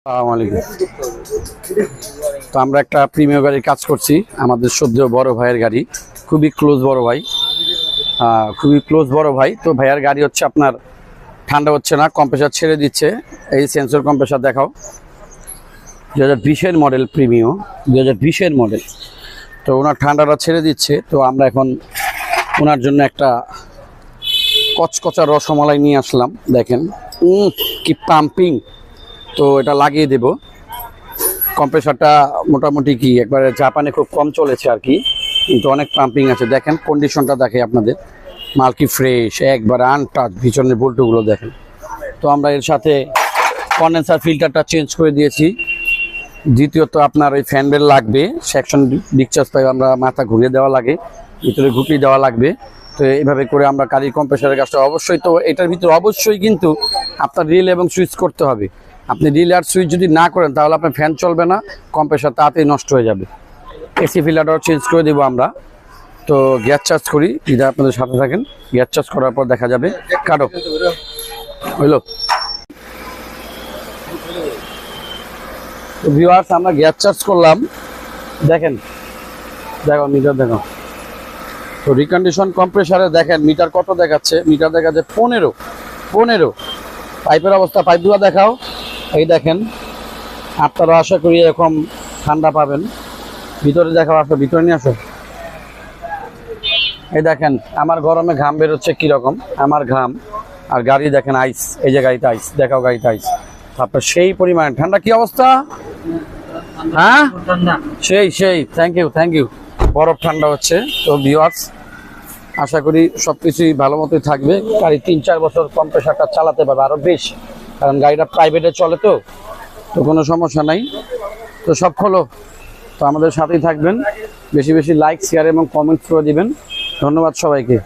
আসসালামু আলাইকুম। তো আমরা একটা প্রিমিয়ার গাড়ির কাজ করছি, আমাদের সদ্য বড় ভাইয়ের গাড়ি, খুবই ক্লোজ বড় ভাই, খুবই ক্লোজ বড় ভাই। তো ভাইয়ার গাড়ি হচ্ছে আপনার ঠান্ডা হচ্ছে না, কম্প্রেসার ছেড়ে দিচ্ছে। এই সেন্সর কম্প্রেসার দেখাও, 2020-এর মডেল, প্রিমিও 2020-এর মডেল। তো ওনার ঠান্ডাটা ছেড়ে দিচ্ছে। তো আমরা এখন ওনার জন্য একটা কচকচা রসমালাই নিয়ে আসলাম, দেখেন কি পাম্পিং। তো এটা লাগিয়ে দেব। কম্প্রেসারটা মোটামুটি কি একবারে জাপানে খুব কম চলেছে আর কি, কিন্তু অনেক পাম্পিং আছে। দেখেন কন্ডিশনটা দেখে আপনাদের, মাল কি ফ্রেশ, একবার আনটাচ, পিছনের বোল্টগুলো দেখেন। তো আমরা এর সাথে কন্ডেন্সার ফিল্টারটা চেঞ্জ করে দিয়েছি। দ্বিতীয়ত আপনার ওই ফ্যান বেল লাগবে, সেকশন ডিসচার্জ পাইপ আমরা মাথা ঘুরিয়ে দেওয়া লাগে, ভিতরে ঘুটিয়ে দেওয়া লাগবে। তো এইভাবে করে আমরা গাড়ির কম্প্রেসারের কাজটা অবশ্যই, তো এটার ভিতরে অবশ্যই কিন্তু আপনার রিল এবং সুইচ করতে হবে। আপনি রিল আর সুইচ যদি না করেন তাহলে আপনার ফ্যান চলবে না, কম্প্রেসার তাড়াতাড়ি নষ্ট হয়ে যাবে। এসি ফিল্টারটাও চেঞ্জ করে দেবো আমরা। তো গ্যাস চার্জ করি, যদি আপনাদের সাথে থাকেন। গ্যাস চার্জ করার পর দেখা যাবে। কাটো হইলো। তো ভিউয়ার্স, আমরা গ্যাস চার্জ করলাম, দেখেন, দেখো মিটার দেখো। তো রিকন্ডিশন কম্প্রেসারে দেখেন মিটার কত দেখাচ্ছে, মিটার দেখাচ্ছে 15। পাইপের অবস্থা, পাইপগুলো দেখাও। এই দেখেন, আপনারা আশা করি এরকম ঠান্ডা পাবেন। ভিতরে দেখাও, আসো ভিতরে নিয়ে আসো। এই দেখেন আমার গরমে ঘাম বেরোচ্ছে কিরকম, আমার ঘাম। আর গাড়ি দেখেন আইস, এই যে গাড়িতে আইস, দেখাও গাড়িতে আইস। আপনার সেই পরিমাণে ঠান্ডা, কি অবস্থা? হ্যাঁ সেই থ্যাংক ইউ। বরফ ঠান্ডা হচ্ছে। তো ভিউয়ার্স, আশা করি সবকিছুই ভালো মতোই থাকবে। গাড়ি 3-4 বছর কম্প্রেসারটা চালাতে পারবে, আরো বেশি, কারণ গাড়িটা প্রাইভেটে চলে। তো কোনো সমস্যা নাই। তো সব হলো। তো আমাদের সাথেই থাকবেন, বেশি বেশি লাইক, শেয়ার এবং কমেন্ট করে দিবেন। ধন্যবাদ সবাইকে।